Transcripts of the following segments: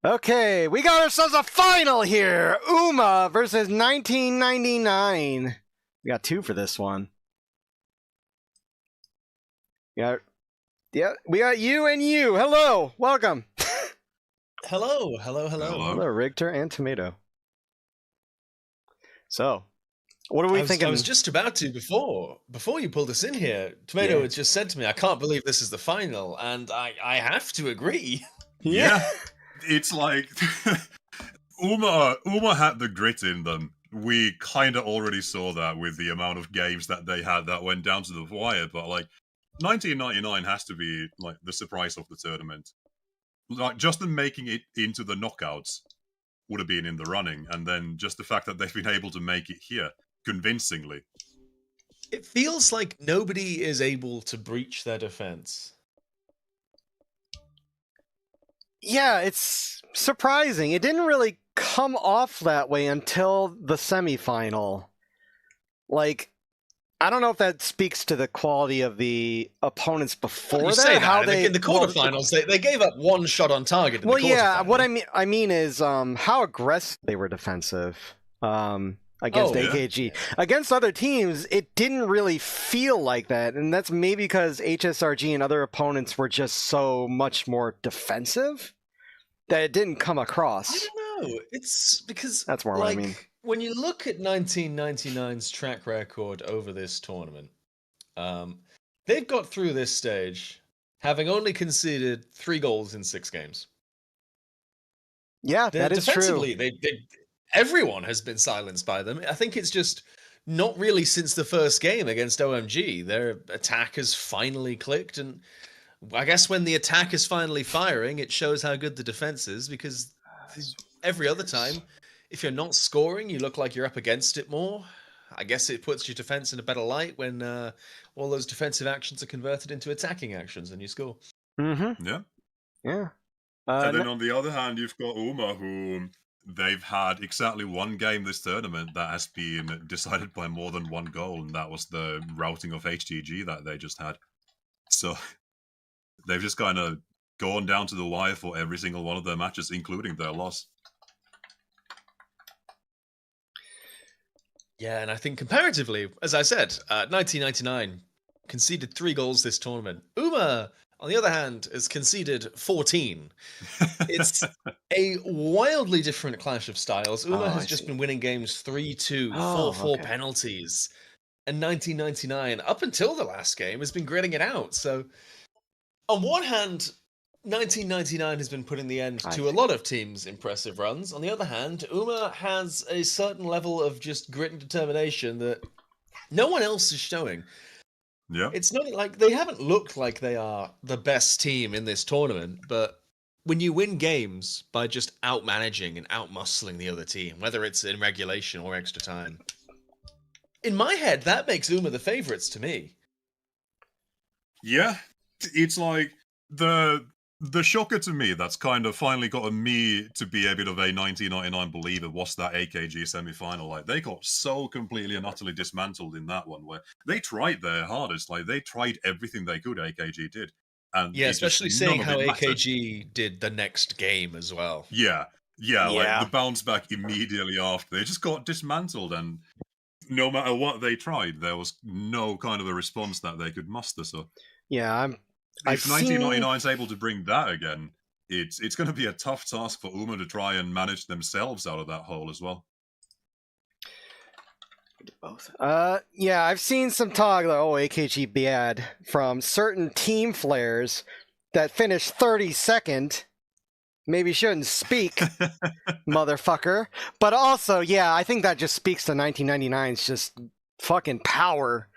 Okay, we got ourselves a final here. Uma versus 1999. We got two for this one. We got you and you. Hello, welcome. Hello. Hello, Rigtor and Tomato. So, what are we thinking? I was just about to before you pulled us in here. Tomato had just said to me, "I can't believe this is the final," and I have to agree. Yeah. It's like Uma had the grit in them. We kind of already saw that with the amount of games that they had that went down to the wire, but like 1999 has to be like the surprise of the tournament. Like just them making it into the knockouts would have been in the running, and then just the fact that they've been able to make it here convincingly. It feels like nobody is able to breach their defense. Yeah, it's surprising. It didn't really come off that way until the semifinal. Like, I don't know if that speaks to the quality of the opponents before that. Say that. How they in the quarterfinals, they gave up one shot on target. Well, yeah. What I mean is how aggressive they were defensive against AKG. Yeah. Against other teams, it didn't really feel like that, and that's maybe because HSRG and other opponents were just so much more defensive that it didn't come across. I don't know. It's because that's more what I mean. When you look at 1999's track record over this tournament, they've got through this stage having only conceded 3 goals in 6 games. Yeah, that is true. Everyone has been silenced by them. I think it's just not really since the first game against OMG. Their attack has finally clicked, and I guess when the attack is finally firing, it shows how good the defense is, because every other time, if you're not scoring, you look like you're up against it more. I guess it puts your defense in a better light when all those defensive actions are converted into attacking actions and you score. Mm-hmm. Yeah. Yeah. And then on the other hand, you've got Uma, who they've had exactly one game this tournament that has been decided by more than 1 goal, and that was the routing of HGG that they just had. So they've just kind of gone down to the wire for every single one of their matches, including their loss. Yeah, and I think comparatively, as I said, 1999 conceded 3 goals this tournament. Uma, on the other hand, has conceded 14. It's a wildly different clash of styles. Uma has just been winning games 3-2, 4-4 penalties. And 1999, up until the last game, has been gritting it out. So, on one hand, 1999 has been putting the end to a lot of teams' impressive runs. On the other hand, Uma has a certain level of just grit and determination that no one else is showing. Yeah. It's not like they haven't looked like they are the best team in this tournament, but when you win games by just outmanaging and outmuscling the other team, whether it's in regulation or extra time, in my head, that makes Uma the favorites to me. Yeah, it's like the shocker to me that's kind of finally gotten me to be a bit of a 1999 believer was that AKG semi-final. Like, they got so completely and utterly dismantled in that one, where they tried their hardest. Like, they tried everything they could, AKG did. And yeah, especially seeing how AKG did the next game as well. Yeah, like the bounce back immediately after. They just got dismantled, and no matter what they tried, there was no kind of a response that they could muster. So yeah, if 1999 is able to bring that again, it's going to be a tough task for Uma to try and manage themselves out of that hole as well. Both. Yeah, I've seen some talk like, AKG bad from certain team flares that finished 32nd. Maybe shouldn't speak, motherfucker. But also, yeah, I think that just speaks to 1999's just fucking power.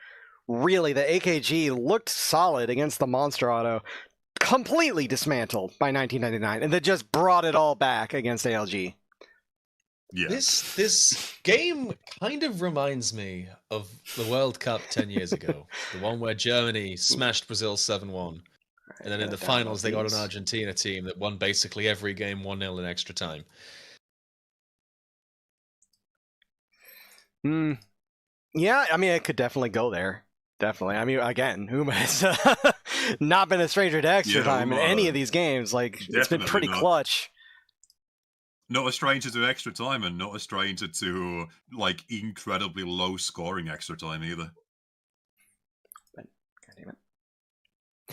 Really, the AKG looked solid against the Monster Auto, completely dismantled by 1999, and they just brought it all back against ALG. Yeah. This game kind of reminds me of the World Cup 10 years ago, the one where Germany smashed Brazil 7-1, and then in the finals they got an Argentina team that won basically every game 1-0 in extra time. Yeah, I mean, it could definitely go there. Definitely. I mean, again, Uma has not been a stranger to extra time in any of these games. Like, it's been pretty clutch. Not a stranger to extra time, and not a stranger to like incredibly low scoring extra time either. God damn it.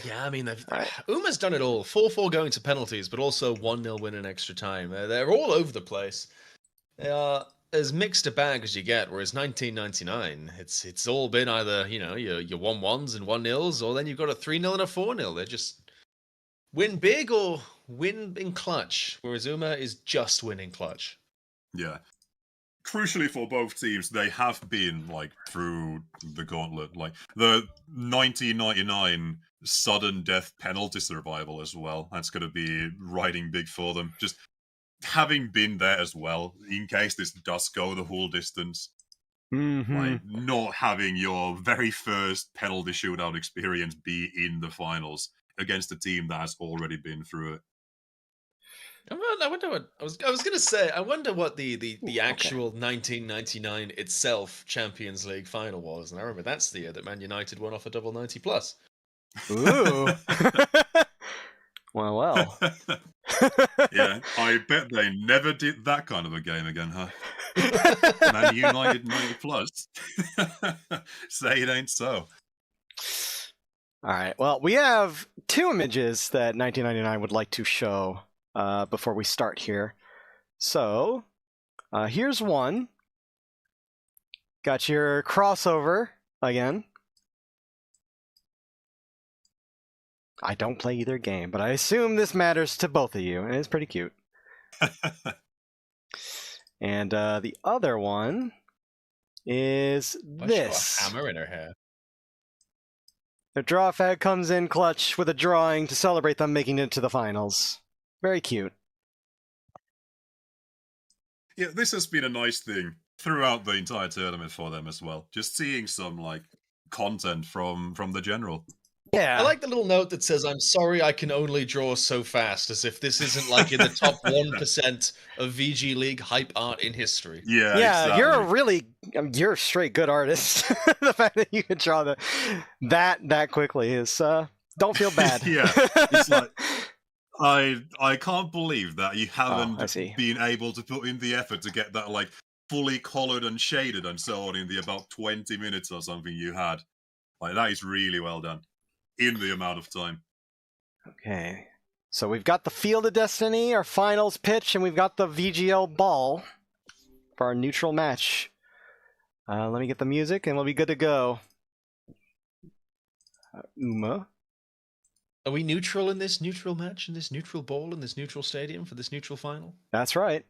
Yeah, I mean, Right. Uma's done it all. 4-4 going to penalties, but also 1-0 win in extra time. They're all over the place. They are as mixed a bag as you get, whereas 1999, it's all been either, your 1-1s and 1-0s, or then you've got a 3-0 and a 4-0. They're just win big or win in clutch, whereas Uma is just winning clutch. Yeah. Crucially for both teams, they have been like through the gauntlet. Like the 1999 sudden death penalty survival as well. That's going to be riding big for them. Just having been there as well, in case this does go the whole distance. Like not having your very first penalty shootout experience be in the finals against a team that has already been through it. I wonder what I was going to say. I wonder what the actual 1999 itself Champions League final was. And I remember that's the year that Man United won off a double 90 plus. Ooh. well. Yeah, I bet they never did that kind of a game again, huh? Man United 90 plus. Say it ain't so. All right. Well, we have two images that 1999 would like to show before we start here. So, here's one. Got your crossover again. I don't play either game, but I assume this matters to both of you, and it's pretty cute. And the other one is this. A hammer in her hair. The draw fag comes in clutch with a drawing to celebrate them making it to the finals. Very cute. Yeah, this has been a nice thing throughout the entire tournament for them as well. Just seeing some like content from the general. Yeah. I like the little note that says, "I'm sorry, I can only draw so fast," as if this isn't like in the top 1% of VG League hype art in history. Yeah, exactly. You're a straight good artist. The fact that you can draw that quickly is don't feel bad. Yeah, it's like I can't believe that you haven't been able to put in the effort to get that like fully colored and shaded and so on in the about 20 minutes or something you had. Like that is really well done. In the amount of time. Okay. So we've got the Field of Destiny, our finals pitch, and we've got the VGL ball for our neutral match. Let me get the music and we'll be good to go. Uma. Are we neutral in this neutral match, in this neutral ball, in this neutral stadium for this neutral final? That's right.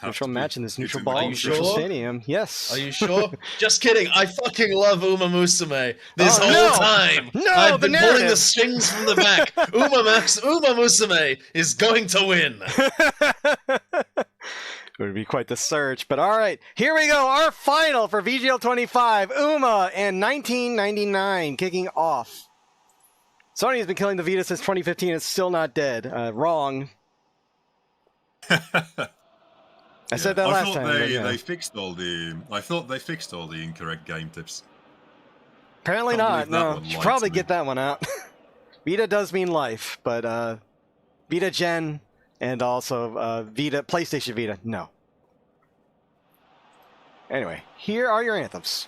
Neutral match in this neutral ball, neutral sure? Stadium. Yes. Are you sure? Just kidding. I fucking love Uma Musume this whole time. No, I've been pulling the strings from the back. Uma Musume is going to win. It would be quite the search, but all right. Here we go. Our final for VGL25, Uma and 1999 kicking off. Sony has been killing the Vita since 2015. It's still not dead. Wrong. I said that last time. They fixed all the. I thought they fixed all the incorrect game tips. Apparently not. No, should probably get that one out. Vita does mean life, but Vita Gen and also Vita PlayStation Vita. No. Anyway, here are your anthems.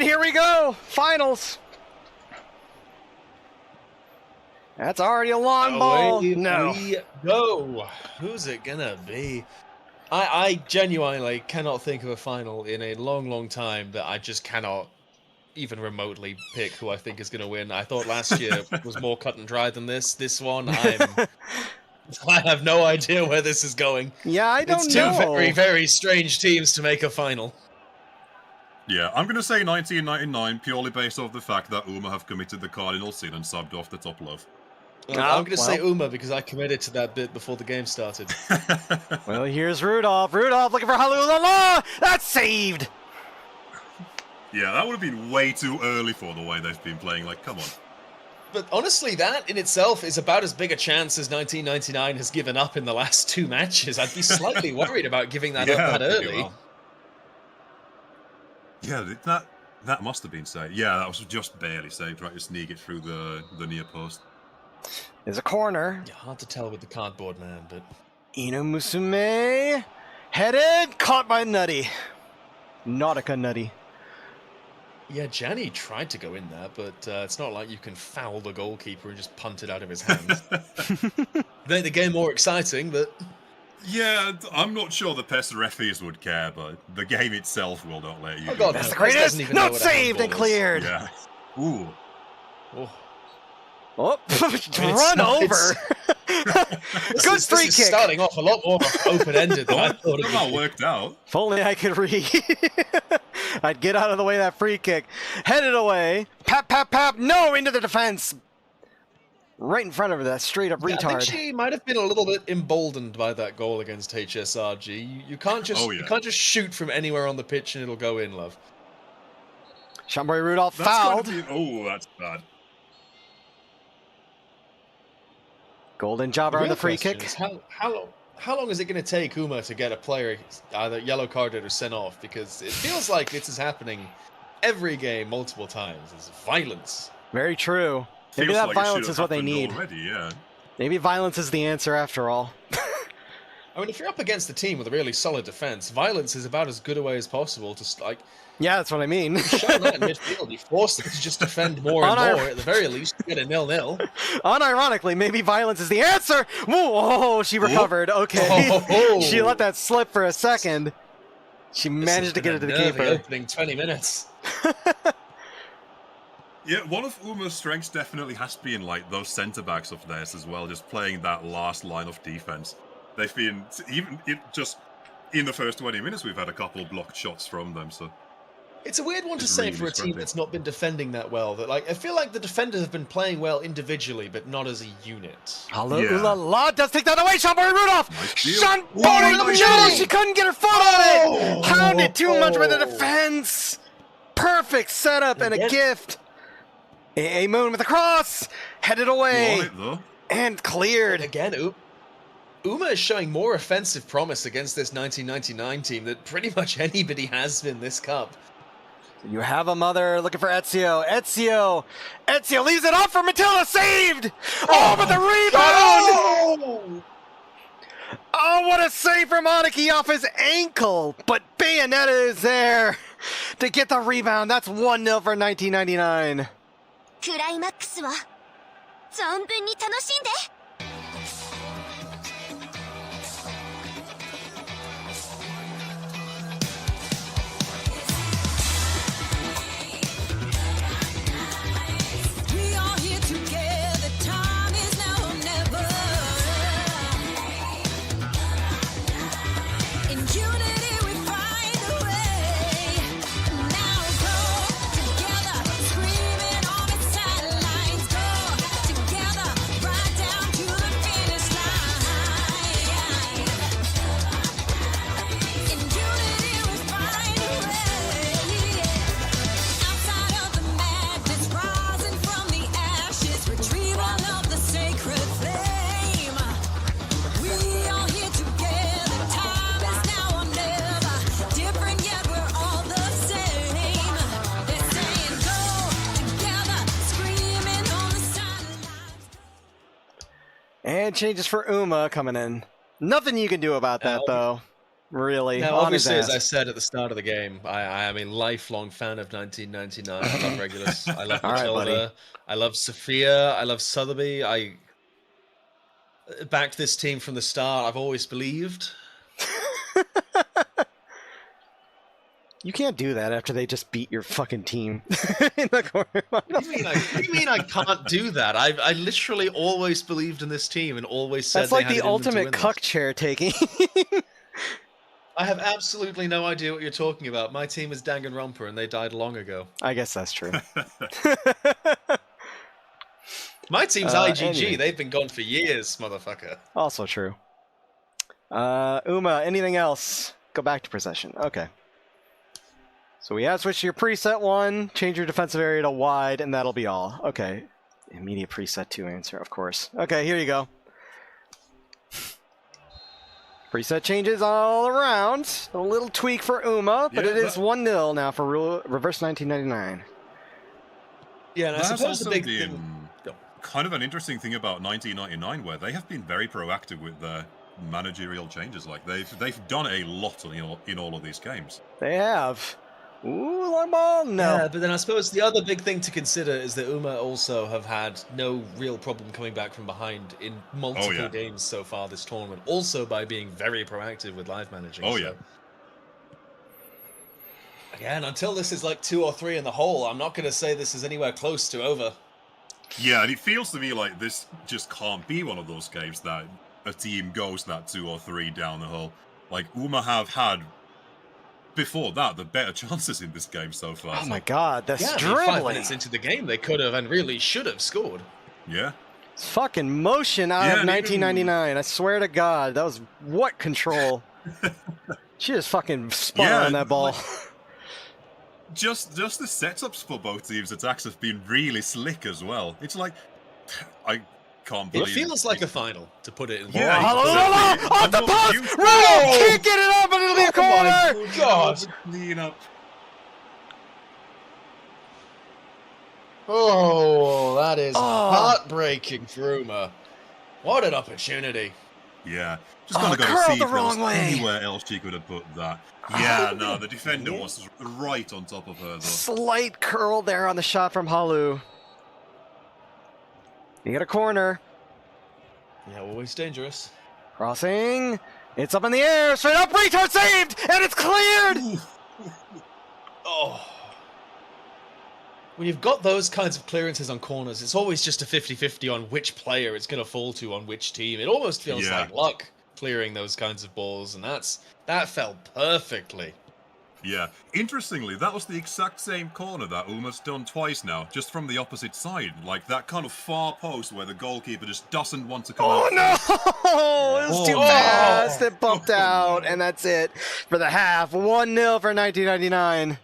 And here we go! Finals! That's already a long ball. Away No. we go. Who's it gonna be? I genuinely cannot think of a final in a long, long time that I just cannot even remotely pick who I think is going to win. I thought last year was more cut and dry than this. This one, I have no idea where this is going. Yeah, I don't It's know. two very, very strange teams to make a final. Yeah, I'm going to say 1999 purely based off the fact that UMA have committed the cardinal sin and subbed off the top love. I'm going to say UMA because I committed to that bit before the game started. Well, here's Rudolph. Rudolph looking for Halulala. That's saved. Yeah, that would have been way too early for the way they've been playing. Like, come on. But honestly, that in itself is about as big a chance as 1999 has given up in the last 2 matches. I'd be slightly worried about giving that up that early. Well. Yeah, that must have been saved. Yeah, that was just barely saved, right? To sneak it through the near post. There's a corner. Yeah, hard to tell with the cardboard man, but Ino Musume. Headed. Caught by Nutty. Nautica Nutty. yeah, Gianni tried to go in there, but it's not like you can foul the goalkeeper and just punt it out of his hands. Make the game more exciting, but Yeah, I'm not sure the PES referees would care, but the game itself will not let you. Oh do God, that. That's the no, this greatest. doesn't even know Not what a saved and handball is. cleared. Yeah. Ooh. oh. Oh, it's run not- over. Good free This is kick. starting off a lot more open-ended than I thought it Somehow would be. worked out. If only I could read. I'd get out of the way of that free kick. Headed away. Pap, pap, pap. No, into the defense. Right in front of her, that straight up Yeah, I think retard. she might have been a little bit emboldened by that goal against HSRG. You can't just Oh, yeah. you can't just shoot from anywhere on the pitch and it'll go in, love. Shambori Rudolph That's fouled. gonna be- oh, that's bad. Golden jobber on real the free question kick. is how long is it going to take UMA to get a player either yellow carded or sent off? Because it feels like this is happening every game multiple times. There's violence. Very true. Maybe Feels that like it should violence have is what they happened need. Already, yeah. Maybe violence is the answer after all. I mean, if you're up against a team with a really solid defense, violence is about as good a way as possible to like Yeah, that's what I mean. show that in midfield. You force them to just defend more and more. At the very least, you get a 0-0. Unironically, maybe violence is the answer. Whoa, oh, she recovered. Okay. Oh. She let that slip for a second. She managed to get it to the keeper. Opening 20 minutes. Yeah, one of Uma's strengths definitely has been like those centre backs of theirs as well, just playing that last line of defense. They've been just in the first 20 minutes we've had a couple blocked shots from them, so It's a weird one to It's say really for a team scrappy. that's not been defending that well. That like I feel like the defenders have been playing well individually, but not as a unit. Hello, Yeah. ooh la la, does take that away, Shambori Rudolph! Nice deal. Shambori Ooh, nice Rudolph! deal. She couldn't get her foot on it! Oh. Pounded too much with the defense! Perfect setup and a Again. gift! A Moon with a cross! Headed you away! on it though. And cleared! Again, UMA is showing more offensive promise against this 1999 team than pretty much anybody has been this cup. You have a mother looking for Ezio. Ezio! Ezio leaves it off for Matilda, saved! Oh, but the rebound! Oh, what a save from Aniki off his ankle! But Bayonetta is there to get the rebound. That's 1-0 for 1999. クライマックスは存分に楽しんで。 We are here together, time is now or never. In unity we find a way. Now go together, screaming on the sidelines. Go together, right down to the finish line. In unity we find a way. Outside of the madness, rising from the ashes, retrieval of the sacred flame. We are here together, time is now or never. Different yet we're all the same. They're saying go together, screaming on the sidelines. And changes for Uma coming in. Nothing you can do about that, though. Really? Now, On his obviously, as ass. I said at the start of the game, I am a lifelong fan of 1999. I love Regulus. I love All right, Matilda. buddy. I love Sophia. I love Sotheby. I backed this team from the start. I've always believed. You can't do that after they just beat your fucking team in the quarterfinals. What do you mean I can't do that? I literally always believed in this team and always said That's they like had the it in them to ultimate win this. cuck chair taking. I have absolutely no idea what you're talking about. My team is Danganronpa and they died long ago. I guess that's true. My team's IGG. Anyway. They've been gone for years, motherfucker. Also true. Uma, anything else? Go back to procession. Okay. So we have switched to your preset 1, change your defensive area to wide, and that'll be all. Okay. Immediate preset 2 answer, of course. Okay, here you go. Preset changes all around. A little tweak for Uma, but Yeah, it is that- 1-0 now for reverse 1999. Yeah, and I That's suppose the also big been thing. Go. kind of an interesting thing about 1999, where they have been very proactive with their managerial changes. Like they've done a lot in all of these games. They have. Ooh, long ball? No. Yeah, but then I suppose the other big thing to consider is that Uma also have had no real problem coming back from behind in multiple yeah. games so far this tournament. Also by being very proactive with live managing. Oh, so- yeah. Again, until this is like 2 or 3 in the hole, I'm not going to say this is anywhere close to over. Yeah, and it feels to me like this just can't be one of those games that a team goes that 2 or 3 down the hole. Like Uma have had before that the better chances in this game so far. Oh my god, that's Yeah, I mean, 5 dribbling. minutes into the game, they could have and really should have scored. Yeah. It's fucking motion out Yeah, of and 1999. I swear to God, that was what control. She just fucking spun Yeah, on that ball. like- Just the setups for both teams' attacks have been really slick as well. It's like I can't It believe feels like a final, to put it in Yeah, Oh, exactly. off the I'm not post! used to Roll! it. Can't get it up, but it'll be a corner! God! Clean up. Oh, that is Oh. heartbreaking for Uma. What an opportunity. Yeah. Just Oh, kind of got curled to see the if there was wrong way. anywhere else she could have put that. Yeah, no, the defender was right on top of her though. Slight curl there on the shot from Halu. You get a corner. Yeah, always dangerous. Crossing. It's up in the air. Straight up. Retard saved! And it's cleared! Oh. When you've got those kinds of clearances on corners, it's always just a 50-50 on which player it's going to fall to on which team. It almost feels Yeah. like luck clearing those kinds of balls, and that fell perfectly. Yeah. Interestingly, that was the exact same corner that Uma's done twice now, just from the opposite side. Like that kind of far post where the goalkeeper just doesn't want to come Oh out. no! It was too Oh, fast. no. It bumped Oh, out, no. and that's it for the half. 1-0 for 1999.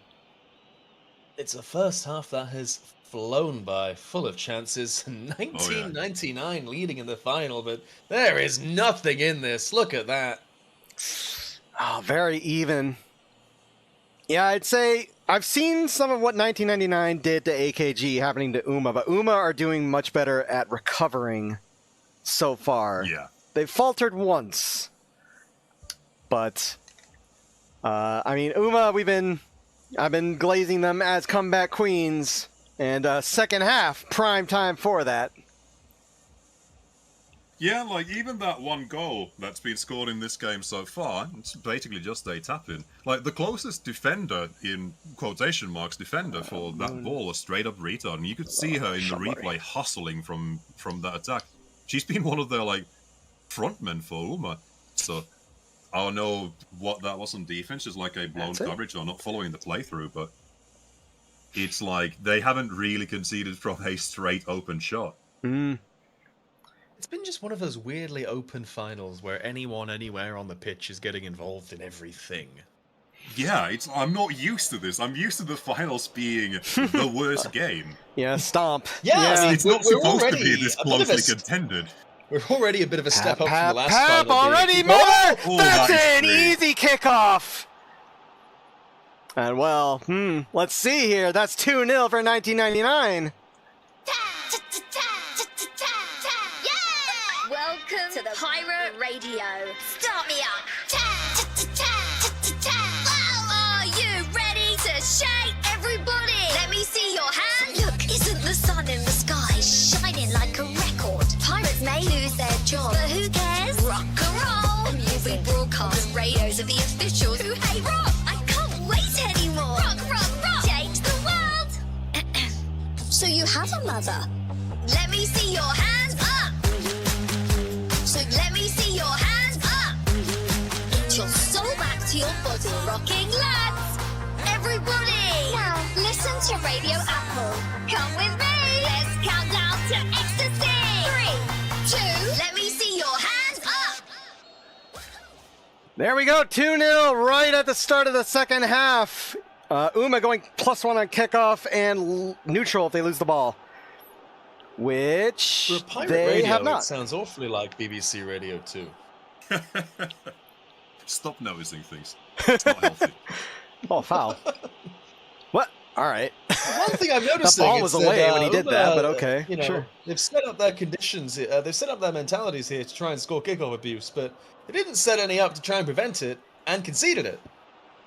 It's a first half that has flown by, full of chances. 1999 leading in the final, but there is nothing in this. Look at that. Oh, very even. Yeah, I'd say I've seen some of what 1999 did to AKG happening to Uma, but Uma are doing much better at recovering so far. Yeah. They've faltered once, but I mean, Uma, I've been glazing them as comeback queens, and second half prime time for that. Yeah, like even that one goal that's been scored in this game so far, it's basically just a tap in. Like the closest defender, in quotation marks, defender for that ball was straight up retard, and you could see her in the replay hustling from that attack. She's been one of their like frontmen for Uma. So I don't know what that was on defense, just like a blown That's it. coverage or not following the playthrough, but it's like they haven't really conceded from a straight open shot. It's been just one of those weirdly open finals where anyone anywhere on the pitch is getting involved in everything. Yeah, I'm not used to this. I'm used to the finals being the worst game. Yeah, stomp. Yeah, I mean, It's not we're supposed to already be this a bit of a closely st- contended. We're already a bit of a step up from the last Pap final. already, being- mother! Oh, That's that an is great. easy kickoff. And well, let's see here. That's 2-0 for 1999. Welcome to the Pirate Radio. Start me up. shining like a record. Pirates may lose their job, but who cares? Rock and roll. Music broadcast, radios are the officials who hate rock. I can't wait anymore. Rock, rock, rock. Change the world. So you have a mother. Let me see your hands up. So let me see your hands up. Get your soul back to your body, rocking lads. Everybody, now listen to Radio Apple. Come with me. Let's count down to ecstasy. 3, 2, let me see your hands up. There we go, 2-0 right at the start of the second half. Uma going +1 on kickoff and neutral if they lose the ball. Which For a pirate they radio, have it not. sounds awfully like BBC Radio 2. Stop noticing things. It's not healthy. Oh, foul. What? All right. One thing I'm noticing ball is was that, away when he did that, but Uma, okay, you know, sure. they've set up their conditions, they've set up their mentalities here to try and score kickoff abuse, but they didn't set any up to try and prevent it, and conceded it.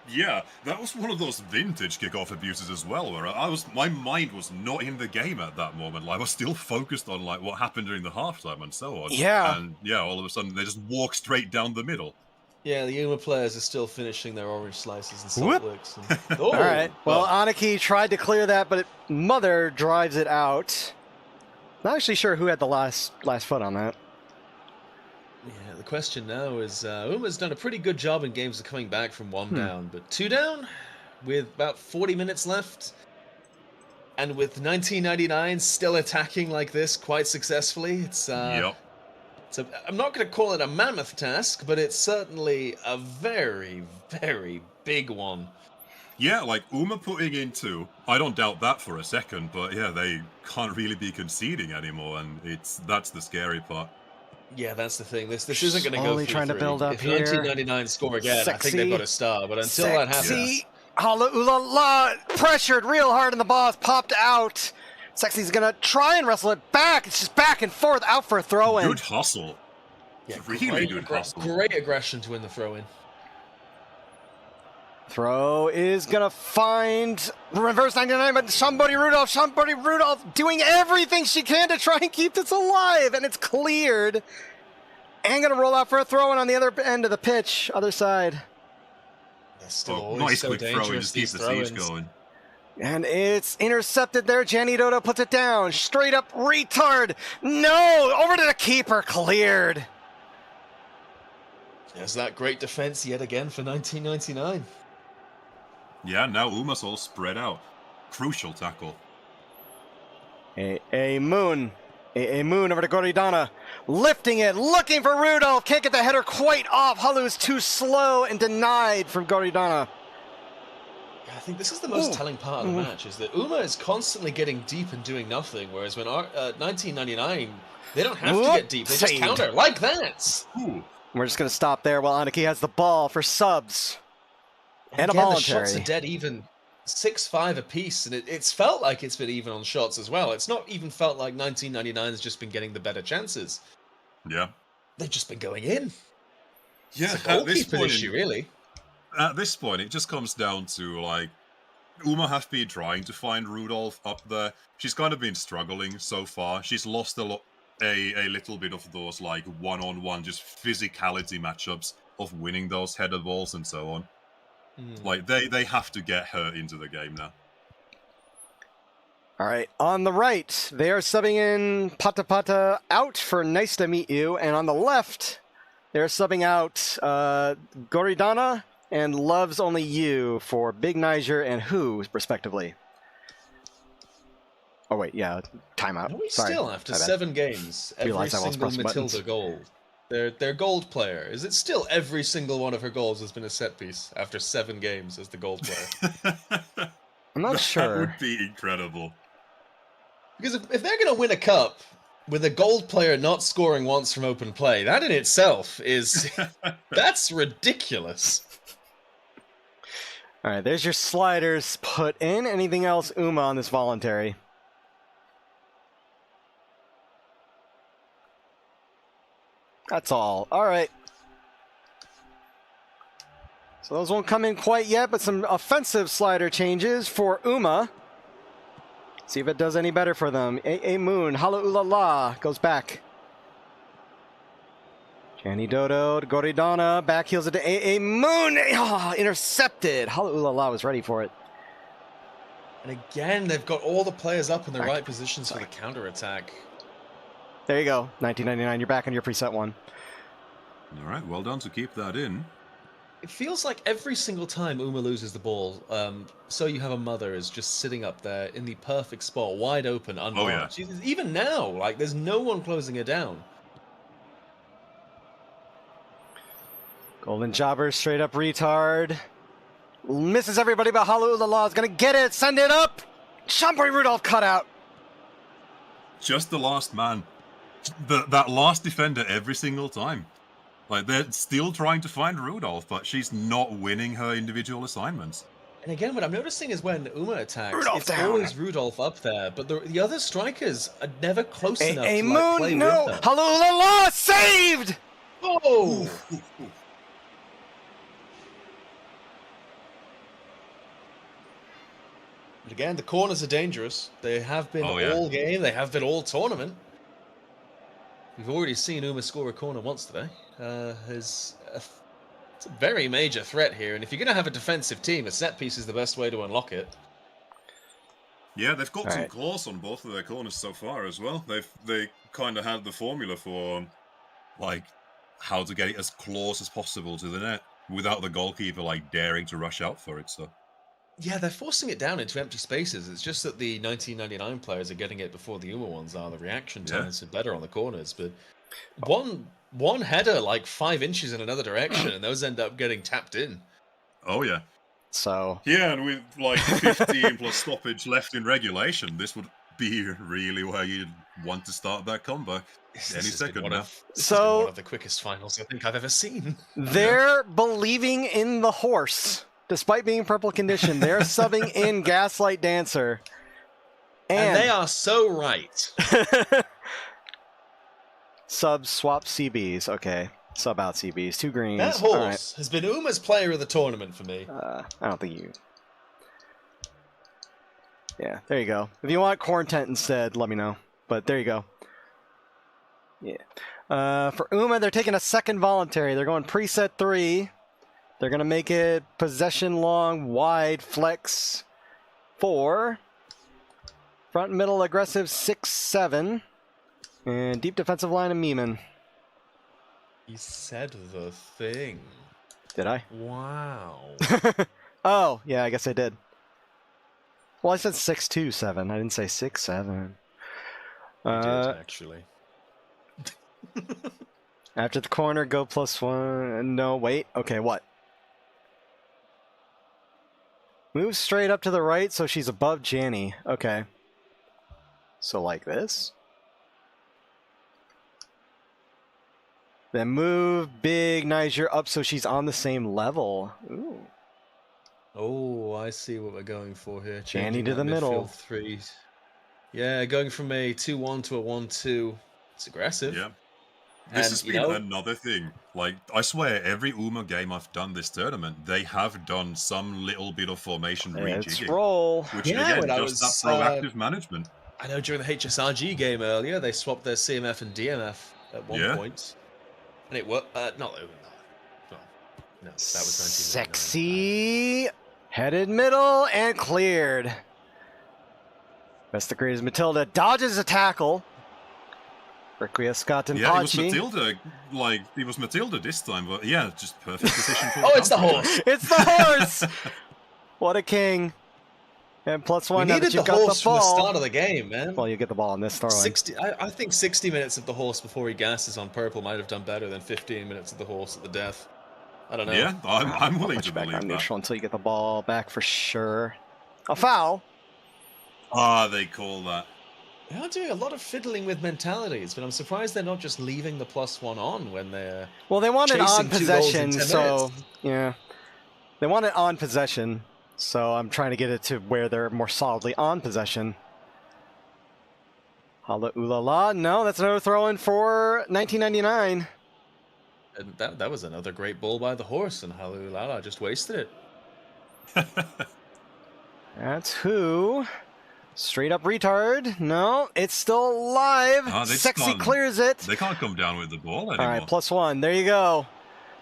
Yeah, that was one of those vintage kickoff abuses as well, where my mind was not in the game at that moment. Like, I was still focused on like what happened during the halftime and so on. Yeah. And yeah, all of a sudden they just walk straight down the middle. Yeah, the Uma players are still finishing their orange slices and Whoop. salt licks. And, oh, All right. Well, Aniki tried to clear that, but Mother drives it out. Not actually sure who had the last foot on that. yeah, the question now is, Uma's done a pretty good job in games of coming back from 1 down, but 2 down with about 40 minutes left. And with 1999 still attacking like this quite successfully, it's Yep. So I'm not going to call it a mammoth task, but it's certainly a very, very big one. Yeah, like Uma putting in 2, I don't doubt that for a second, but yeah, they can't really be conceding anymore, and that's the scary part. Yeah, that's the thing. This isn't going to go Slowly through trying to 3. build up if here. 1999 score again, I think Sexy. they've got a star. But until that happens, Sexy. Holla ooh la la. Pressured real hard, and the ball is popped out. Sexy's gonna try and wrestle it back. It's just back and forth, out for a throw in. Good hustle. yeah, Really good hustle. great aggression to win the throw in. Throw is gonna find reverse 99, but somebody Rudolph doing everything she can to try and keep this alive, and it's cleared. And gonna roll out for a throw in on the other end of the pitch, other side. They're still Oh, always nice so quick throw in, dangerous, just keep these the siege throw-ins. going. And it's intercepted there. Gianni Dodo puts it down. Straight up retard. No, over to the keeper, cleared. There's that great defense yet again for 1999. Yeah, now Uma's all spread out. Crucial tackle. A Moon over to Goridana. Lifting it, looking for Rudolph. Can't get the header quite off. Halu is too slow and denied from Goridana. I think this is the most Ooh. telling part of the match, is that Uma is constantly getting deep and doing nothing, whereas when 1999, they don't have to Whoop. get deep, they just Saved. counter like that. Ooh. We're just going to stop there while Aniki has the ball for subs. And a again, voluntary. the shots are dead even, 6-5 apiece, and it's felt like it's been even on shots as well. It's not even felt like 1999 has just been getting the better chances. Yeah. They've just been going in. Yeah, It's a goalkeeper issue, really. At this point, it just comes down to, like, Uma has been trying to find Rudolph up there. She's kind of been struggling so far. She's lost a little bit of those, like, one-on-one, just physicality matchups of winning those header balls and so on. Like, they have to get her into the game now. All right, on the right, they are subbing in Pata Pata out for Nice to Meet You. And on the left, they're subbing out Goridana and Loves Only You for Big Niger and Who, respectively. Oh, wait, yeah, timeout. Are we Sorry. still, after my bad. 7 games, every Realised I was single pressing Matilda buttons. goal, their gold player, is it still every single one of her goals has been a set piece after 7 games as the gold player? I'm not That sure. would be incredible. Because if they're going to win a cup with a gold player not scoring once from open play, that in itself is... that's ridiculous. All right, there's your sliders put in. Anything else, Uma, on this voluntary? That's all. All right. So those won't come in quite yet, but some offensive slider changes for Uma. See if it does any better for them. A Moon, Hala Ula La goes back. Janny Dodo to Goridana, back heels it to A Moon. Oh, intercepted. Hala Ula La was ready for it. And again, they've got all the players up in the Back. right positions for the counter-attack. There you go, 1999. You're back on your preset one. All right, well done to keep that in. It feels like every single time Uma loses the ball, So You Have a Mother is just sitting up there in the perfect spot, wide open, unmarked. yeah. Even now, like, there's no one closing her down. Golden Jobber, straight up retard. Misses everybody, but Hala Ula La is going to get it. Send it up. Chambry Rudolph cut out. Just the last man. That last defender every single time. Like, they're still trying to find Rudolph, but she's not winning her individual assignments. And again, what I'm noticing is when Uma attacks, Rudolph it's down. always Rudolph up there, but the other strikers are never close enough A to like, play Moon, no. with her. Hala Ula La saved. Oh! But again, the corners are dangerous. They have been Oh, yeah. all game. They have been all tournament. We've already seen Uma score a corner once today. It's a very major threat here, and if you're going to have a defensive team, a set piece is the best way to unlock it. Yeah, they've got some Right. claws on both of their corners so far as well. They kind of had the formula for like how to get it as close as possible to the net without the goalkeeper like daring to rush out for it. So Yeah, they're forcing it down into empty spaces. It's just that the 1999 players are getting it before the Uma ones are. The reaction Yeah. times are better on the corners, but one header like 5 inches in another direction, and those end up getting tapped in. oh yeah, So yeah, and with like 15 plus stoppage left in regulation, this would be really where you'd want to start that comeback This any has been second one now. of- this has So- been one of the quickest finals I think I've ever seen. they're believing in the horse. Despite being purple conditioned, they're subbing in Gaslight Dancer. And they are so right. Sub swap CBs. Okay. Sub out CBs. 2 greens. That All horse has been Uma's player of the tournament for me. right. I don't think you. Yeah, there you go. If you want corn tent instead, let me know. But there you go. Yeah. For Uma, they're taking a second voluntary. They're going preset 3. They're going to make it possession long, wide, flex 4. Front and middle aggressive 6-7. And deep defensive line of Meeman. He said the thing. Did I? Wow. Oh, yeah, I guess I did. Well, I said 6-2-7. I didn't say 6-7. He did, actually. After the corner, go +1. No, wait. Okay, what? Move straight up to the right so she's above Janny. Okay. So like this. Then move big Niger up so she's on the same level. Ooh. Oh, I see what we're going for here. Janny Changing to that the middle. midfield 3. Yeah, going from a 2-1 to a 1-2. It's aggressive. Yeah. This And, has you been know- another thing. Like, I swear, every Uma game I've done this tournament, they have done some little bit of formation Let's rejigging. roll. Which, Yeah, again, when I just was, that proactive management. I know during the HSRG game earlier, they swapped their CMF and DMF at one Yeah. point. And it worked. No, that was 1999. Sexy. Headed middle and cleared. Best of greatest Matilda dodges a tackle. Requia Scott and Yeah, it was Pachi. Matilda. Like, it was Matilda this time, but yeah, just perfect position for Oh, it's the counter. horse. It's the horse! What a king. And +1 We now that needed you've the got horse the from the ball. start of the game, man. Well, you get the ball in this throw-in. 60. I think 60 minutes of the horse before he gasses on purple might have done better than 15 minutes of the horse at the death. I don't know. Yeah, I'm willing Put to you back believe on that. neutral until you get the ball back for sure. A foul. Ah, they call that. They are doing a lot of fiddling with mentalities, but I'm surprised they're not just leaving the +1 on when they're. Well, they want it on Chasing 2 goals in possession, 10 so minutes. yeah. They want it on possession, so I'm trying to get it to where they're more solidly on possession. Hala Ula La. No, that's another throw-in for 1999. And that was another great ball by the horse, and Halulala just wasted it. That's who Straight up retard. No, it's still alive. Oh, they Sexy can't- clears it. They can't come down with the ball anymore. All right, +1. There you go.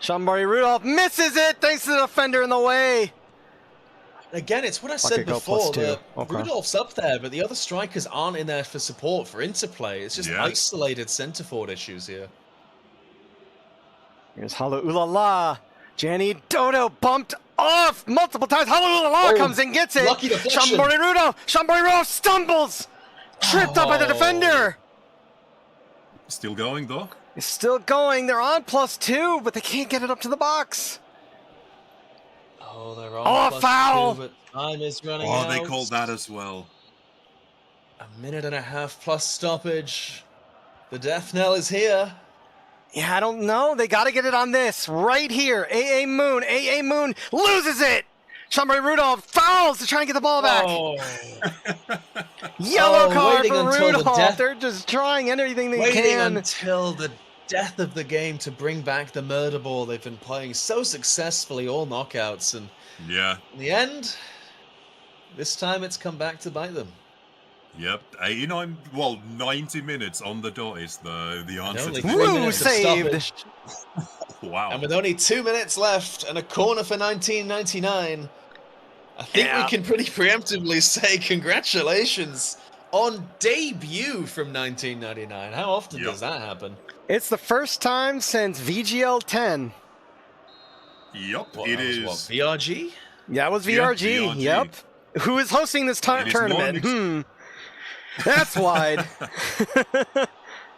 Shambari Rudolph misses it thanks to the defender in the way. Again, it's what I it said go before. +2. Okay. Rudolph's up there, but the other strikers aren't in there for support, for interplay. It's just Yeah. isolated centre forward issues here. Here's Halu Ulala. Janny Dodo bumped off multiple times. Halu Ulala Oh, comes and gets it. lucky deflection. Shambari Rudolph stumbles. Tripped up by the Oh. defender. Still going though. It's still going. They're on +2, but they can't get it up to the box. Oh, they're on Oh, +2, foul. but time is running Oh, out. they called that as well. A minute and a half plus stoppage. The death knell is here. Yeah, I don't know. They got to get it on this right here. AA Moon loses it. Shambari Rudolph fouls to try and get the ball back. Oh, Yellow Oh, card waiting for until the Rudolph. death- They're just trying anything they waiting can. until the death of the game to bring back the murder ball they've been playing so successfully, all knockouts, and Yeah. in the end, this time it's come back to bite them. Yep. 89. Well, 90 minutes on the dot is the And answer. only to 3 Woo, minutes of saved. stoppage. Wow. And with only 2 minutes left and a corner for 1999, I think Yeah. we can pretty preemptively say congratulations on debut from 1999. How often Yep. does that happen? It's the first time since VGL 10. Yep. What, It that was is. what, VRG? Yeah, it was Yeah, VRG. VRG. Yep. Who is hosting this It is not tournament? an That's wide.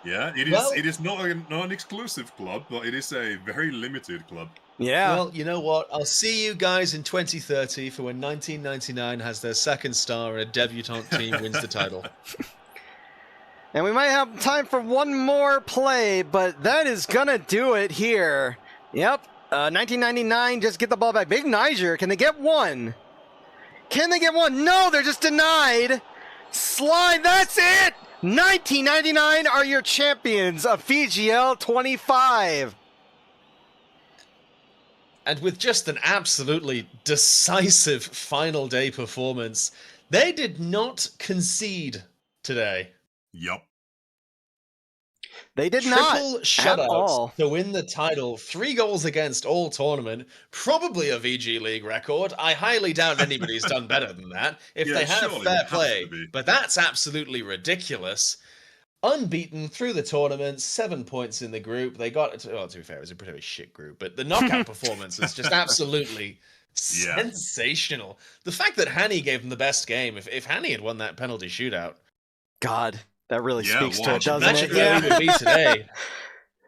Yeah. It is. Well- It is not an exclusive club, but it is a very limited club. Yeah. Well, you know what? I'll see you guys in 2030 for when 1999 has their second star and a debutante team wins the title. And we might have time for one more play, but that is gonna do it here. Yep. 1999, just get the ball back. Big Niger, can they get one? Can they get one? No, they're just denied. Slide, that's it! 1999 are your champions of VGL 25. And with just an absolutely decisive final day performance, they did not concede today. Yup. They did Triple not at all. shutouts to win the title. 3 goals against all tournament. Probably a VG League record. I highly doubt anybody's done better than that. If Yeah, they have surely fair it has play. to be. But that's absolutely ridiculous. Unbeaten through the tournament, 7 points in the group. They got, well, to be fair, it was a pretty shit group, but the knockout performance was just absolutely Yeah. sensational. The fact that Hanny gave them the best game, if Hanny had won that penalty shootout, God, that really Yeah, speaks to it, watch. doesn't imagine it? where we would be today.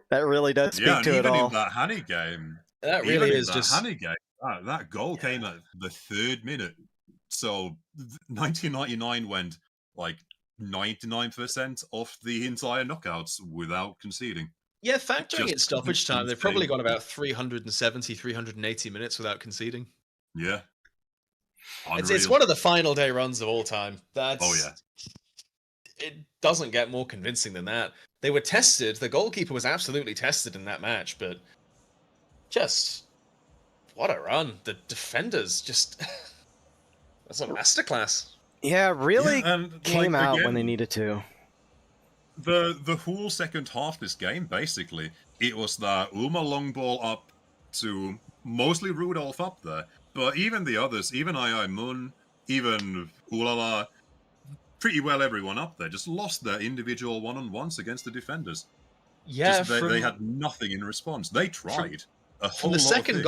That really does speak Yeah, and to it even all. in that Hanny game, That even really in is that just. Hanny game, that goal came at the 3rd minute. So 1999 went like 99% off the entire knockouts without conceding. Yeah, factoring in Just stoppage time, they've probably insane. gone about 370, 380 minutes without conceding. Yeah. It's Unreal. one of the final day runs of all time. That's, Oh, yeah. It doesn't get more convincing than that. They were tested. The goalkeeper was absolutely tested in that match, but just what a run. The defenders just. That's a masterclass. Yeah, really Yeah, and, came like, out again, when they needed to. The whole second half of this game, basically, it was the Uma long ball up to mostly Rudolph up there, but even the others, even Ai Mun, even Ulala, pretty well everyone up there just lost their individual one-on-ones against the defenders. Yeah, Just they had nothing in response. They tried a whole from the lot of second things.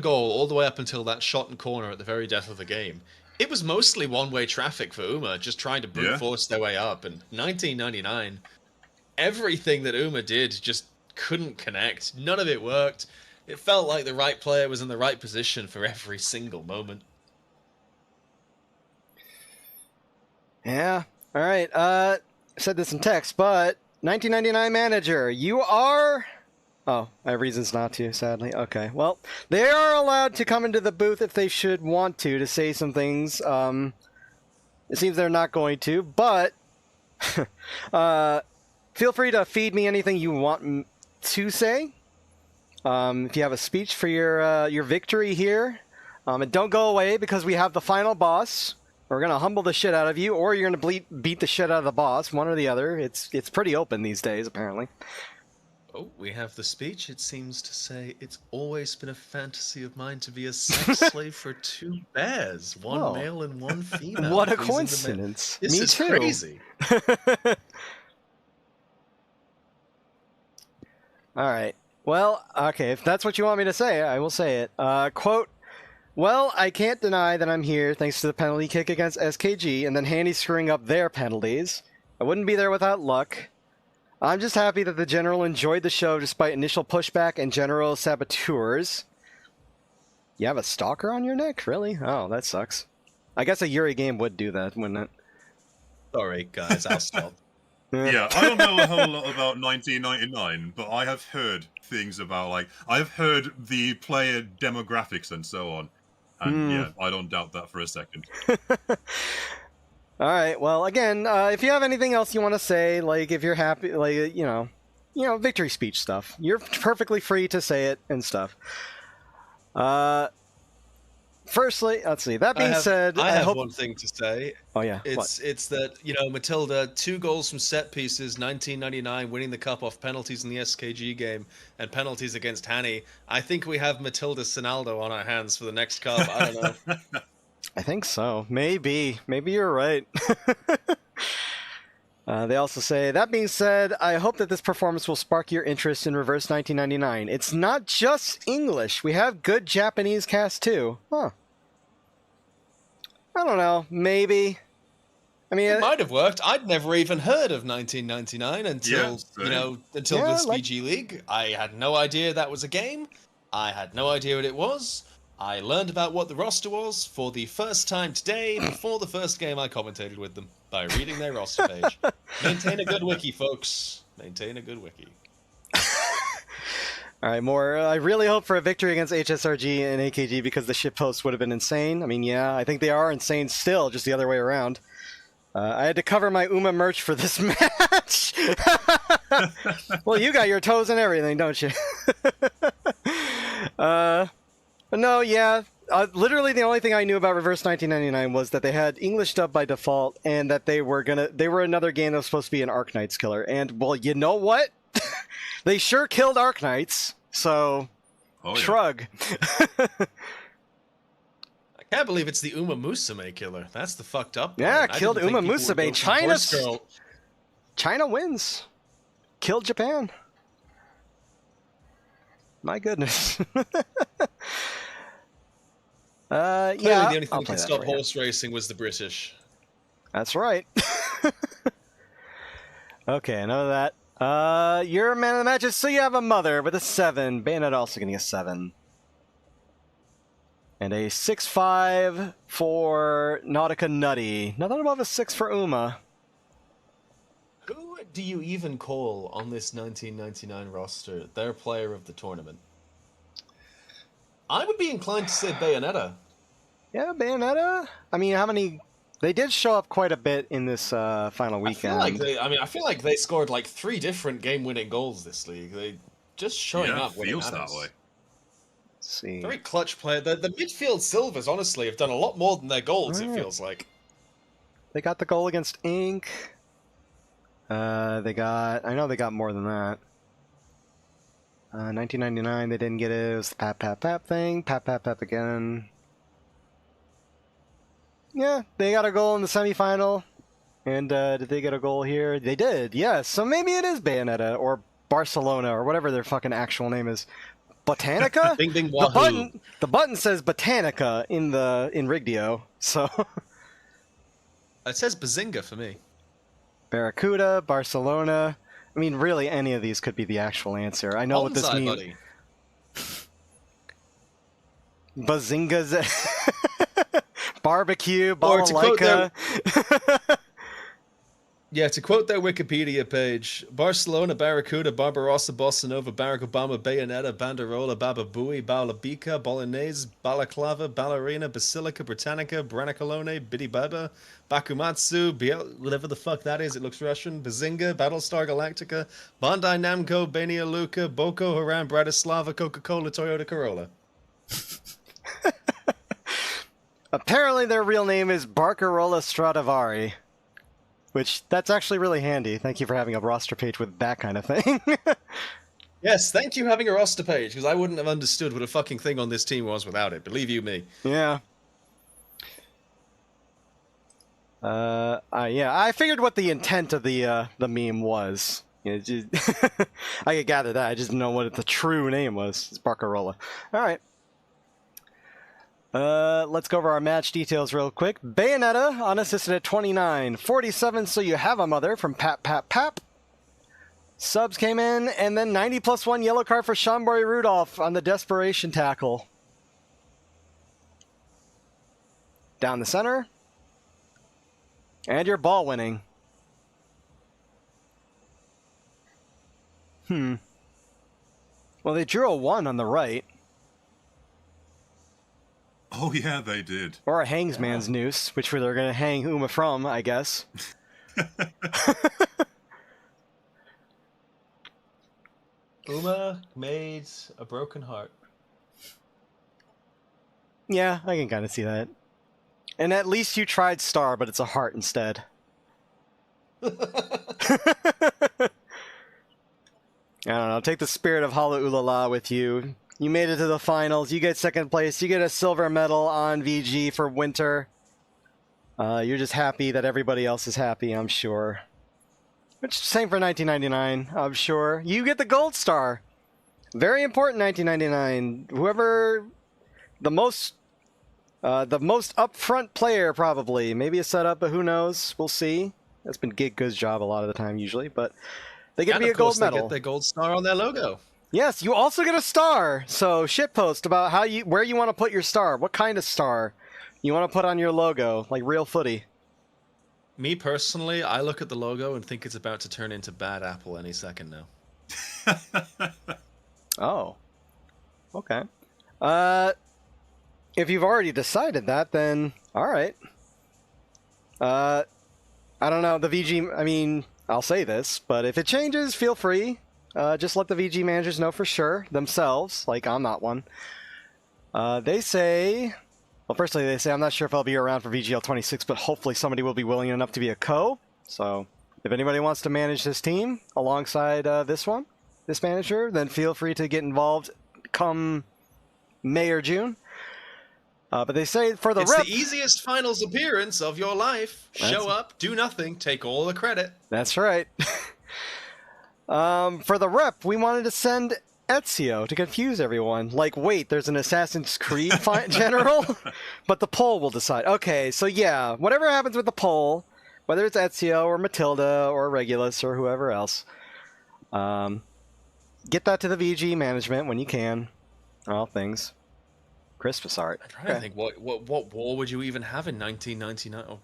goal, all the way up until that shot and corner at the very death of the game, it was mostly one-way traffic for Uma, just trying to brute Yeah. force their way up. And 1999, everything that Uma did just couldn't connect. None of it worked. It felt like the right player was in the right position for every single moment. Yeah. All right. I said this in text, but 1999 manager, you are. Oh, I have reasons not to, sadly. Okay. Well, they are allowed to come into the booth if they should want to say some things. It seems they're not going to, but feel free to feed me anything you want to say. If you have a speech for your victory here, and don't go away because we have the final boss we're gonna humble the shit out of you, or you're gonna beat the shit out of the boss. One or the other. It's pretty open these days, apparently. Oh, we have the speech. It seems to say, it's always been a fantasy of mine to be a sex slave for 2 bears, one Oh. male and one female. What a Pleasing the men. coincidence! This Me is too. crazy. All right. Well, okay. If that's what you want me to say, I will say it. Quote. Well, I can't deny that I'm here thanks to the penalty kick against SKG and then Handy screwing up their penalties. I wouldn't be there without luck. I'm just happy that the General enjoyed the show despite initial pushback and general saboteurs. You have a stalker on your neck? Really? Oh, that sucks. I guess a Yuri game would do that, wouldn't it? Sorry, guys, I'll stop. Yeah, I don't know a whole lot about 1999, but I have heard things about, like, I've heard the player demographics and so on. And yeah, I don't doubt that for a second. All right. Well, again, if you have anything else you want to say, like if you're happy, like you know, victory speech stuff, you're perfectly free to say it and stuff. Firstly, let's see. That being said, I have hope. one thing to say. Oh yeah. It's that, Matilda, 2 goals from set pieces, 1999, winning the cup off penalties in the SKG game and penalties against Hanny. I think we have Matilda Sinaldo on our hands for the next cup. I don't know. I think so. Maybe you're right. They also say, that being said, I hope that this performance will spark your interest in Reverse 1999. It's not just English. We have good Japanese cast too. Huh. I don't know. Maybe. I mean, It might have worked. I'd never even heard of 1999 until, Yeah, until Yeah, this like- VG League. I had no idea that was a game. I had no idea what it was. I learned about what the roster was for the first time today before the first game I commentated with them by reading their roster page. Maintain a good wiki, folks. Maintain a good wiki. all right, more. I really hope for a victory against HSRG and AKG because the shitposts would have been insane. I mean, yeah, I think they are insane still, just the other way around. I had to cover my Uma merch for this match. Well, you got your toes and everything, don't you? But no, yeah. Literally, the only thing I knew about Reverse 1999 was that they had English dub by default, and that they were another game that was supposed to be an Arknights killer. And well, you know what? They sure killed Arknights. So, Oh, yeah. shrug. I can't believe it's the Uma Musume killer. That's the fucked up part. Yeah, I killed didn't think Uma people would Musume. go from Horse China's- Girl. China wins. Killed Japan. My goodness. Clearly, yeah, the only thing I'll that play could that stop for you. horse racing was the British. That's right. Okay, enough of that. You're a man of the matches, so you have a mother with a 7. Bayonet also getting a 7. And a 6-5 for Nautica Nutty. Nothing above a 6 for Uma. Who do you even call on this 1999 roster their player of the tournament? I would be inclined to say Bayonetta. Yeah, Bayonetta. I mean, how many... They did show up quite a bit in this final weekend. I feel like they scored like 3 different game-winning goals this league. They just showing Yeah, up when it feels that matters. way. Let's see. Very clutch player. The midfield silvers, honestly, have done a lot more than their goals. It Alright. feels like. They got the goal against Inc. I know they got more than that. 1999, they didn't get it. It was the pap thing. Pap again. Yeah, they got a goal in the semifinal. And did they get a goal here? They did, yes. So maybe it is Bayonetta or Barcelona or whatever their fucking actual name is. Botanica? Bing bing the wahoo. button says Botanica in Rigdio. So It says Bazinga for me. Barracuda, Barcelona. I mean, really, any of these could be the actual answer. I know what this Bonsai, means. buddy. Bazinga's barbecue, Or to quote balalaika. Yeah, to quote their Wikipedia page, Barcelona, Barracuda, Barbarossa, Bossa Nova, Barack Obama, Bayonetta, Banderola, Baba Booey, Balabica, Bolognese, Balaclava, Ballerina, Basilica, Britannica, Branacolone, Bidi Baba, Bakumatsu, whatever the fuck that is, it looks Russian, Bazinga, Battlestar Galactica, Bandai Namco, Benia Luka, Boko Haram, Bratislava, Coca-Cola, Toyota Corolla. Apparently their real name is Barcarola Stradivari. Which, that's actually really handy. Thank you for having a roster page with that kind of thing. Yes, thank you having a roster page, because I wouldn't have understood what a fucking thing on this team was without it. Believe you me. Yeah. Yeah, I figured what the intent of the meme was. You know, I could gather that. I just didn't know what the true name was. It's Barcarola. All right. Let's go over our match details real quick. Bayonetta, unassisted at 29. 47, So You Have a Mother from Pap. Subs came in, and then 90+1 yellow card for Shambori Rudolph on the desperation tackle. Down the center. And your ball winning. Well, they drew a 1 on the right. Oh yeah, they did. Or a Hangsman's Noose, which they're going to hang Uma from, I guess. Uma made a broken heart. Yeah, I can kind of see that. And at least you tried star, but it's a heart instead. I don't know. Take the spirit of Hala Ulala with you. You made it to the finals. You get second place. You get a silver medal on VG for winter. You're just happy that everybody else is happy, I'm sure. Which, same for 1999, I'm sure. You get the gold star. Very important 1999. Whoever... The most upfront player, probably. Maybe a setup, but who knows? We'll see. That's been Giggo's job a lot of the time, usually. But they get to be a gold medal. They get their gold star on their logo. Yes, you also get a star. So shitpost about where you want to put your star. What kind of star you want to put on your logo, like real footy. Me personally, I look at the logo and think it's about to turn into Bad Apple any second now. Oh. Okay. If you've already decided that, then all right. I don't know. The VG, I mean, I'll say this, but if it changes, feel free. Just let the VG managers know for sure themselves. Like, I'm not one. They say... Well, firstly, they say, I'm not sure if I'll be around for VGL26, but hopefully somebody will be willing enough to be a co. So, if anybody wants to manage this team alongside this manager, then feel free to get involved come May or June. But they say for the it's rep... the easiest finals appearance of your life. Show up, do nothing, take all the credit. That's right. For the rep, we wanted to send Ezio to confuse everyone. Like, wait, there's an Assassin's Creed general? But the poll will decide. Okay, so yeah, whatever happens with the poll, whether it's Ezio or Matilda or Regulus or whoever else, get that to the VG management when you can. All things. Christmas art. I'm trying to think, what war would you even have in 1999?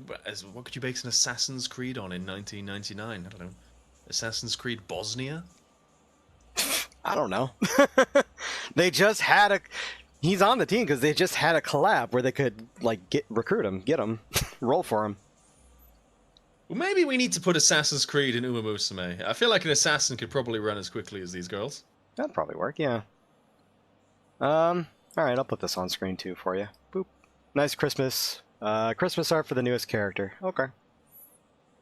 What could you base an Assassin's Creed on in 1999? I don't know. Assassin's Creed Bosnia? I don't know. They just had a... He's on the team because they just had a collab where they could, like, recruit him, get him, roll for him. Well, maybe we need to put Assassin's Creed in Uma Musume. I feel like an assassin could probably run as quickly as these girls. That'd probably work, yeah. Alright, I'll put this on screen too for you. Boop. Nice Christmas. Christmas art for the newest character. Okay.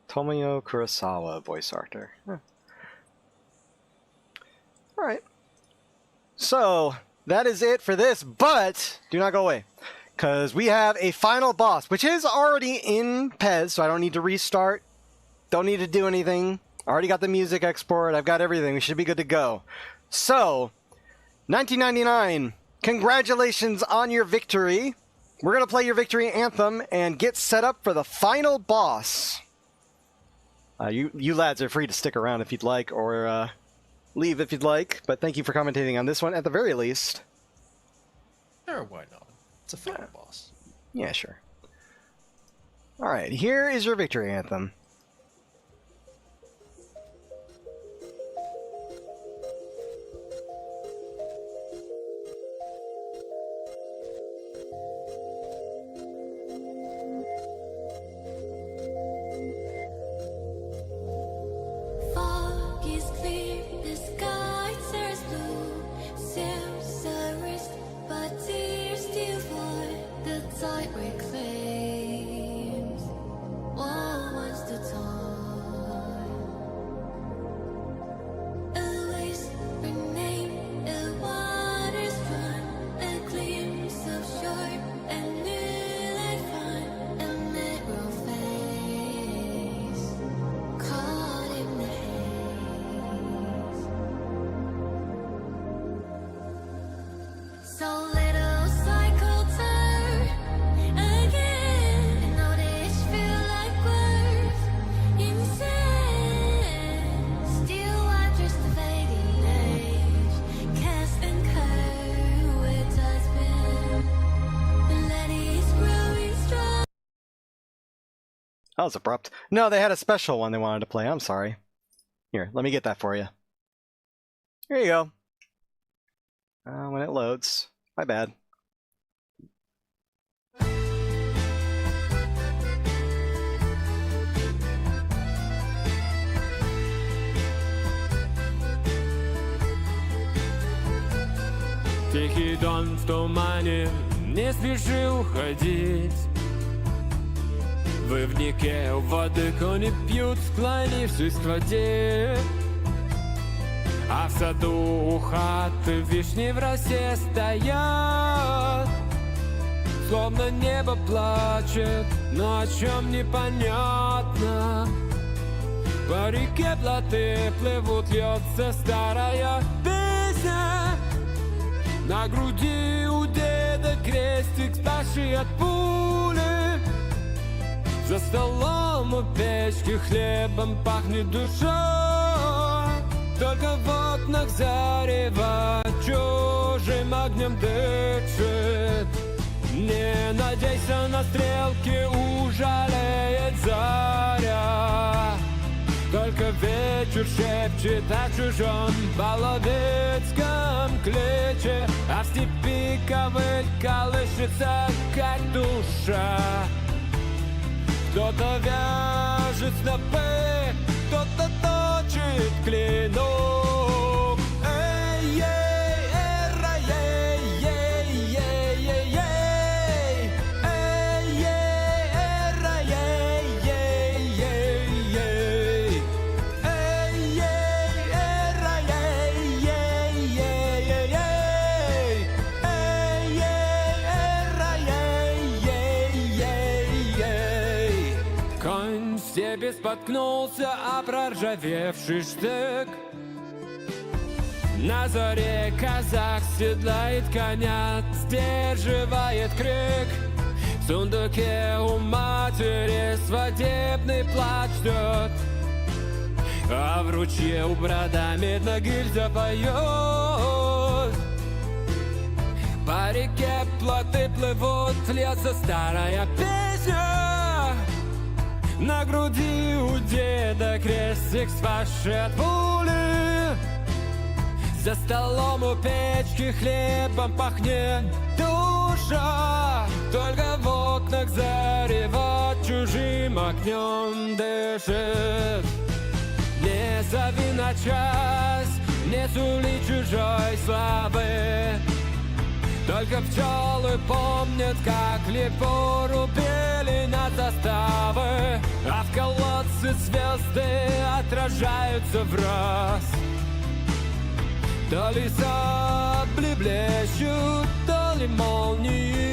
Tomoyo Kurosawa voice actor. Huh. Alright. So, that is it for this, but do not go away. Because we have a final boss, which is already in PES, so I don't need to restart. Don't need to do anything. I already got the music export. I've got everything. We should be good to go. So, 1999, congratulations on your victory. We're going to play your victory anthem and get set up for the final boss. You lads are free to stick around if you'd like, or leave if you'd like, but thank you for commentating on this one at the very least. Sure, why not? It's a final boss. Yeah, sure. Alright, here is your victory anthem. Fog is clear, the sky turns blue. Seems a risk, but tears still fall. The tide will clear. That was abrupt. No, they had a special one they wanted to play. I'm sorry. Here, let me get that for you. Here you go. When it loads. My bad. Тихий дон в тумане не спеши уходить. В ивнике воды кони пьют, склонившись к воде. А в саду у хаты вишни в росе стоят. Словно небо плачет, но о чем непонятно. По реке плоты плывут, льется старая песня. На груди у деда крестик, спасший от пули. За столом у печки хлебом пахнет душа. Только в окнах зарево чужим огнем дышит. Не надейся на стрелки, ужалеет заря. Только вечер шепчет о чужом половецком кличе. А в степи ковыль колышется, как душа. Кто-то вяжет снопы, кто-то точит клинок. Эй-ей, эра-ей, ей-ей-ей-ей. Эй-ей, эра-ей, ей-ей-ей-ей. Эй-ей, эра-ей, ей-ей-ей-ей. Эй-ей, эра-ей, ей-ей-ей. Конь в степи споткнулся о проржавевший штык. На заре казак седлает коня, сдерживает крик. В сундуке у матери свадебный плач ждет. А в ручье у брата медно гильза поет. По реке плоты плывут, льется старая песня. На груди у деда крестик, спасший от пули. За столом у печки хлебом пахнет душа. Только в окнах зарево чужим огнем дышит. Не зови на час, не сули чужой славы. Только пчелы помнят, как легко рубили на заставы. А в колодце звезды отражаются враз. То ли сабли блещут, то ли молнии